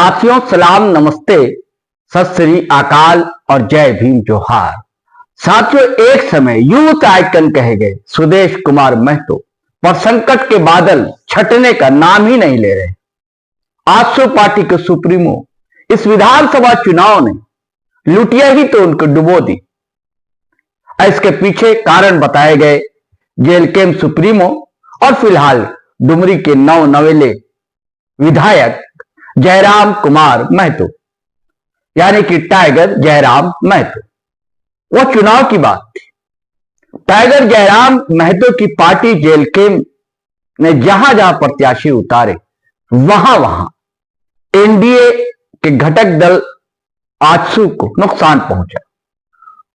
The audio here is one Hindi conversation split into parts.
साथियों, सलाम, नमस्ते, सत श्री अकाल और जय भीम जोहार। साथियों, एक समय यूथ आइकन कहे गए सुदेश कुमार महतो पर संकट के बादल छटने का नाम ही नहीं ले रहे। आजसू पार्टी के सुप्रीमो इस विधानसभा चुनाव ने लुटिया ही तो उनको डुबो दी। इसके पीछे कारण बताए गए जेल कैंप सुप्रीमो और फिलहाल डुमरी के नवेले विधायक जयराम कुमार महतो यानी कि टाइगर जयराम महतो। वो चुनाव की बात थी। टाइगर जयराम महतो की पार्टी जेल कैंप ने जहां जहां प्रत्याशी उतारे वहां वहां एनडीए के घटक दल आजसू को नुकसान पहुंचा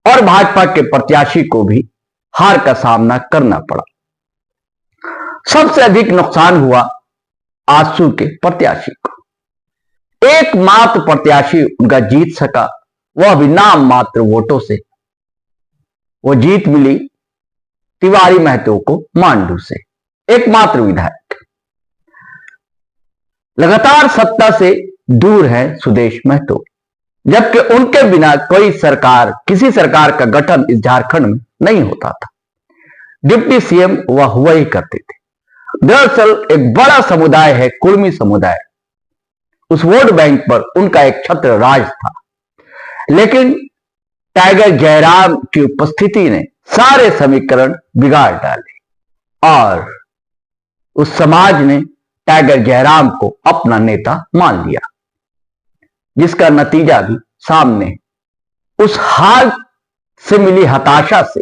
और भाजपा के प्रत्याशी को भी हार का सामना करना पड़ा। सबसे अधिक नुकसान हुआ आजसू के प्रत्याशी को। एकमात्र प्रत्याशी उनका जीत सका, वह भी नाम मात्र वोटों से। वो जीत मिली तिवारी महतो को मांडू से, एकमात्र विधायक। लगातार सत्ता से दूर है सुदेश महतो, जबकि उनके बिना कोई सरकार, किसी सरकार का गठन इस झारखंड में नहीं होता था। डिप्टी सीएम वह हुआ ही करते थे। दरअसल एक बड़ा समुदाय है कुर्मी समुदाय, उस वोट बैंक पर उनका एक छत्र राज था। लेकिन टाइगर जयराम की उपस्थिति ने सारे समीकरण बिगाड़ डाले और उस समाज ने टाइगर जयराम को अपना नेता मान लिया, जिसका नतीजा भी सामने। उस हार से मिली हताशा से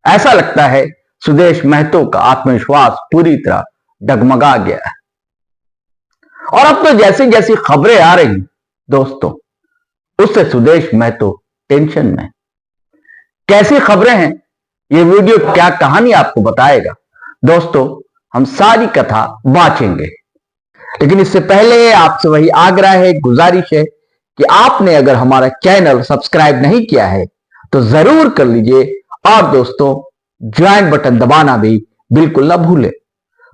ऐसा लगता है सुदेश महतो का आत्मविश्वास पूरी तरह डगमगा गया है। और अब तो जैसी जैसी खबरें आ रही दोस्तों, उससे सुदेश महतो टेंशन में। कैसी खबरें हैं, ये वीडियो क्या कहानी आपको बताएगा। दोस्तों, हम सारी कथा बांचेंगे, लेकिन इससे पहले आपसे वही आग्रह है, गुजारिश है कि आपने अगर हमारा चैनल सब्सक्राइब नहीं किया है तो जरूर कर लीजिए और दोस्तों ज्वाइन बटन दबाना भी बिल्कुल ना भूलें।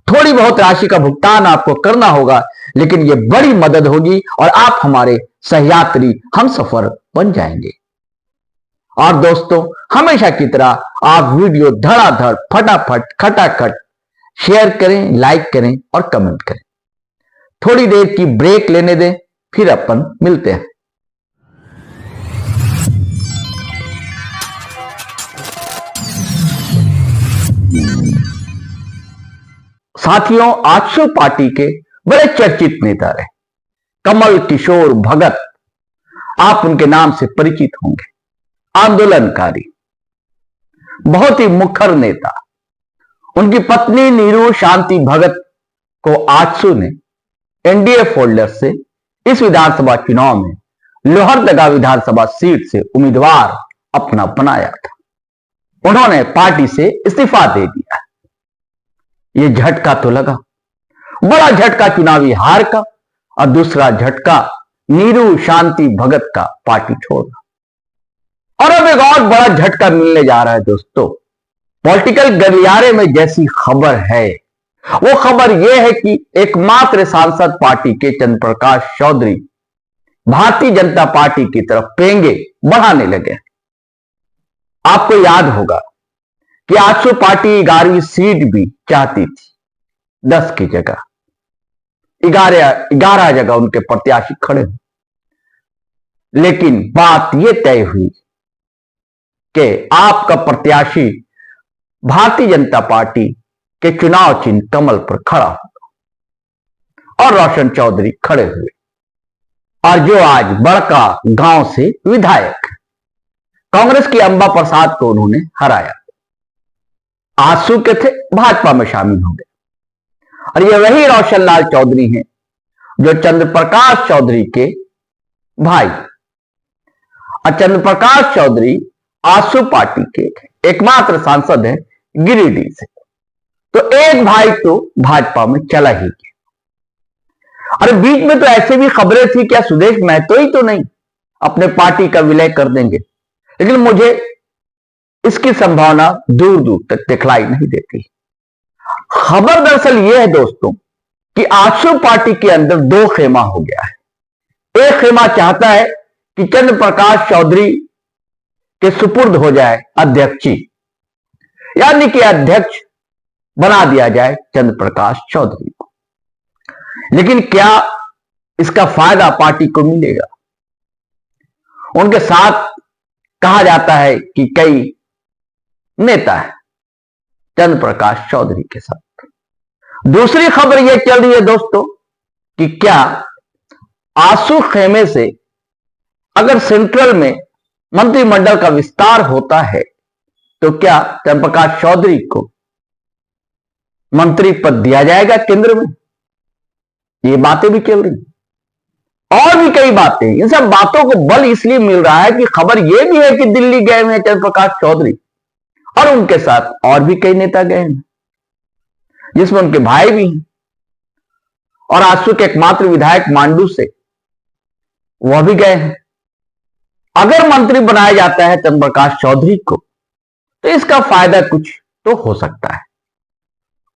थोड़ी बहुत राशि का भुगतान आपको करना होगा, लेकिन यह बड़ी मदद होगी और आप हमारे सहयात्री, हम सफर बन जाएंगे। और दोस्तों, हमेशा की तरह आप वीडियो धड़ाधड़ फटाफट खटाखट शेयर करें, लाइक करें और कमेंट करें। थोड़ी देर की ब्रेक लेने दें, फिर अपन मिलते हैं। साथियों, आजसू पार्टी के बड़े चर्चित नेता रहे कमल किशोर भगत, आप उनके नाम से परिचित होंगे। आंदोलनकारी, बहुत ही मुखर नेता। उनकी पत्नी नीरू शांति भगत को आजसू ने एनडीए फोल्डर से इस विधानसभा चुनाव में लोहरदगा विधानसभा सीट से उम्मीदवार अपना बनाया था। उन्होंने पार्टी से इस्तीफा दे दिया। ये झटका तो लगा, बड़ा झटका चुनावी हार का, और दूसरा झटका नीरू शांति भगत का पार्टी छोड़ना। और अब एक और बड़ा झटका मिलने जा रहा है दोस्तों। पॉलिटिकल गलियारे में जैसी खबर है, वो खबर यह है कि एकमात्र सांसद पार्टी के चंद्र प्रकाश चौधरी भारतीय जनता पार्टी की तरफ पेंगे बढ़ाने लगे। आपको याद होगा कि आजसू पार्टी 11वीं सीट भी चाहती थी, 10 की जगह 11 जगह उनके प्रत्याशी खड़े हुए। लेकिन बात यह तय हुई कि आपका प्रत्याशी भारतीय जनता पार्टी के चुनाव चिन्ह कमल पर खड़ा होगा और रोशन चौधरी खड़े हुए, और जो आज बड़का गांव से विधायक कांग्रेस की अंबा प्रसाद को उन्होंने हराया। आजसू के थे, भाजपा में शामिल हो गए। और ये वही रोशन लाल चौधरी हैं जो चंद्र प्रकाश चौधरी के भाई। और चंद्र प्रकाश चौधरी आजसू पार्टी के एकमात्र सांसद हैं गिरिडीह से। तो एक भाई तो भाजपा में चला ही गया। अरे बीच में तो ऐसे भी खबरें थी क्या सुदेश महतो ही तो नहीं अपने पार्टी का विलय कर देंगे, लेकिन मुझे इसकी संभावना दूर दूर तक दिखलाई नहीं देती। खबर दरअसल यह है दोस्तों कि आजसू पार्टी के अंदर दो खेमा हो गया है। एक खेमा चाहता है कि चंद्र प्रकाश चौधरी के सुपुर्द हो जाए अध्यक्षी, यानी कि अध्यक्ष बना दिया जाए चंद्र प्रकाश चौधरी को। लेकिन क्या इसका फायदा पार्टी को मिलेगा? उनके साथ कहा जाता है कि कई नेता है चंद्र प्रकाश चौधरी के साथ। दूसरी खबर यह चल रही है दोस्तों कि क्या आंसू खेमे से अगर सेंट्रल में मंत्रिमंडल का विस्तार होता है तो क्या चंद्र प्रकाश चौधरी को मंत्री पद दिया जाएगा केंद्र में? ये बातें भी चल रही, और भी कई बातें। इन सब बातों को बल इसलिए मिल रहा है कि खबर यह भी है कि दिल्ली गए हुए हैं चंद्र प्रकाश चौधरी और उनके साथ और भी कई नेता गए हैं, जिसमें उनके भाई भी हैं और आजसू के एकमात्र विधायक मांडू से वह भी गए हैं। अगर मंत्री बनाया जाता है चंद्र प्रकाश चौधरी को तो इसका फायदा कुछ तो हो सकता है।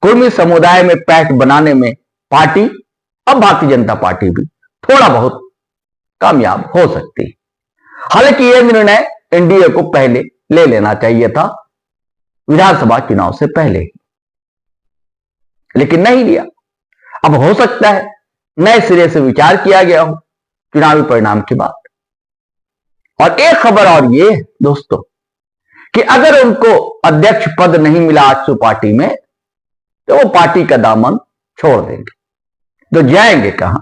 कुर्मी समुदाय में पैठ बनाने में पार्टी, अब भारतीय जनता पार्टी भी थोड़ा बहुत कामयाब हो सकती है। हालांकि यह निर्णय एनडीए को पहले ले लेना चाहिए था, विधानसभा चुनाव से पहले ही, लेकिन नहीं लिया। अब हो सकता है नए सिरे से विचार किया गया हो चुनावी परिणाम के बाद। और एक खबर और ये दोस्तों कि अगर उनको अध्यक्ष पद नहीं मिला आजसू पार्टी में तो वो पार्टी का दामन छोड़ देंगे, तो जाएंगे कहां?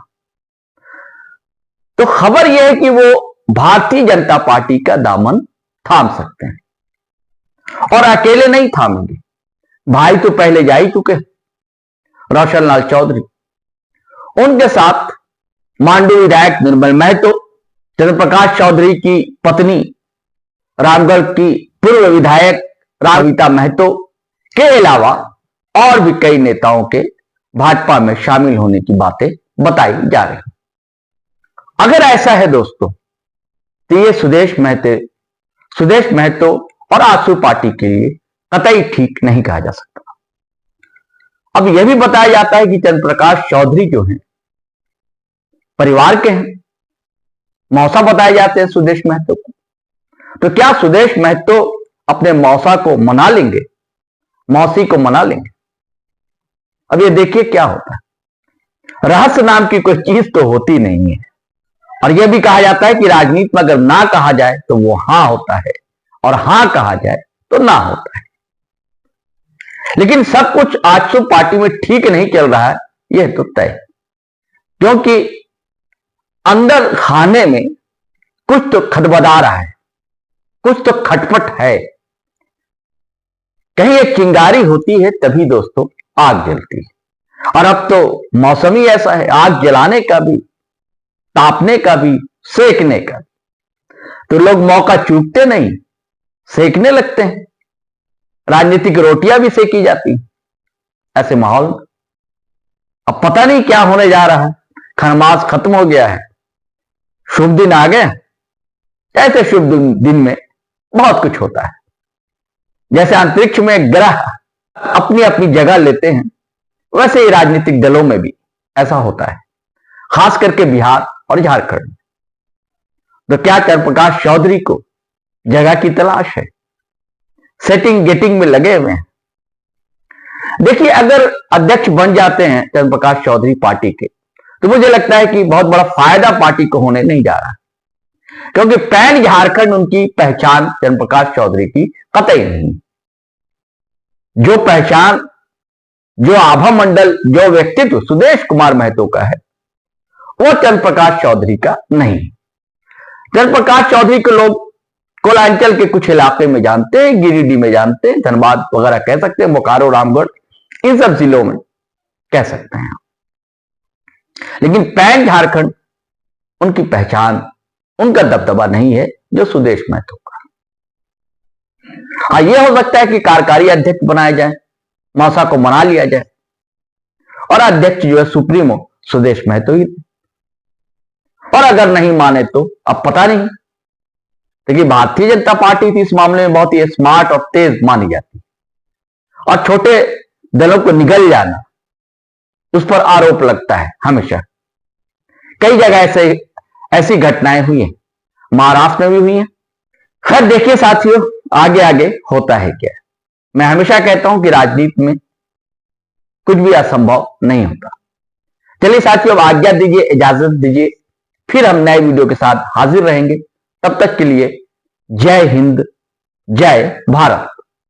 तो खबर यह है कि वो भारतीय जनता पार्टी का दामन थाम सकते हैं और अकेले नहीं थामेंगे। भाई तो पहले जा ही चुके, रोशन लाल चौधरी, उनके साथ मांडू विधायक निर्मल महतो, चंद्र प्रकाश चौधरी की पत्नी रामगढ़ की पूर्व विधायक राविता महतो के अलावा और भी कई नेताओं के भाजपा में शामिल होने की बातें बताई जा रही। अगर ऐसा है दोस्तों तो ये सुदेश महतो और आजसू पार्टी के लिए कतई ठीक नहीं कहा जा सकता। अब यह भी बताया जाता है कि चंद्र प्रकाश चौधरी जो हैं परिवार के हैं, मौसा बताए जाते हैं सुदेश महतो को। तो क्या सुदेश महतो अपने मौसा को मना लेंगे, मौसी को मना लेंगे? अब ये देखिए क्या होता है। रहस्य नाम की कोई चीज तो होती नहीं है, और यह भी कहा जाता है कि राजनीति में अगर ना कहा जाए तो वो हां होता है और हां कहा जाए तो ना होता है। लेकिन सब कुछ आजसू पार्टी में ठीक नहीं चल रहा है, यह तो तय, क्योंकि अंदर खाने में कुछ तो खदबदा रहा है, कुछ तो खटपट है। कहीं एक चिंगारी होती है तभी दोस्तों आग जलती है, और अब तो मौसम ही ऐसा है, आग जलाने का भी, तापने का भी, सेकने का भी। तो लोग मौका चूकते नहीं, सेकने लगते हैं। राजनीतिक रोटियां भी सेकी जाती ऐसे माहौल में। अब पता नहीं क्या होने जा रहा है। खरमास खत्म हो गया है, शुभ दिन आ गए। ऐसे शुभ दिन में बहुत कुछ होता है। जैसे अंतरिक्ष में ग्रह अपनी अपनी जगह लेते हैं, वैसे ही राजनीतिक दलों में भी ऐसा होता है, खास करके बिहार और झारखंड में। तो क्या चंद्र प्रकाश चौधरी को जगह की तलाश है? सेटिंग गेटिंग में लगे हुए हैं। देखिए, अगर अध्यक्ष बन जाते हैं चंद्र प्रकाश चौधरी पार्टी के, तो मुझे लगता है कि बहुत बड़ा फायदा पार्टी को होने नहीं जा रहा, क्योंकि पैन झारखंड उनकी पहचान चंद्र प्रकाश चौधरी की कतई नहीं। जो पहचान, जो आभा मंडल, जो व्यक्तित्व सुदेश कुमार महतो का है, वो चंद्र प्रकाश चौधरी का नहीं। चंद्र प्रकाश चौधरी को लोग कोलांचल के कुछ इलाके में जानते हैं, गिरिडीह में जानते हैं, धनबाद वगैरह कह सकते हैं, बोकारो, रामगढ़, इन सब जिलों में कह सकते हैं। लेकिन पैन झारखंड उनकी पहचान, उनका दबदबा नहीं है जो सुदेश महतो का। हाँ, यह हो सकता है कि कार्यकारी अध्यक्ष बनाया जाए, मौसा को मना लिया जाए, और अध्यक्ष जो है सुप्रीमो सुदेश महतो ही। और अगर नहीं माने तो अब पता नहीं, क्योंकि भारतीय जनता पार्टी थी इस मामले में बहुत ही स्मार्ट और तेज मानी जाती, और छोटे दलों को निगल जाना उस पर आरोप लगता है हमेशा। कई जगह ऐसी घटनाएं हुई हैं, महाराष्ट्र में भी हुई हैं। खैर देखिए साथियों, आगे आगे होता है क्या। मैं हमेशा कहता हूं कि राजनीति में कुछ भी असंभव नहीं होता। चलिए साथियों, अब आज्ञा दीजिए, इजाजत दीजिए, फिर हम नए वीडियो के साथ हाजिर रहेंगे। तब तक के लिए जय हिंद, जय भारत।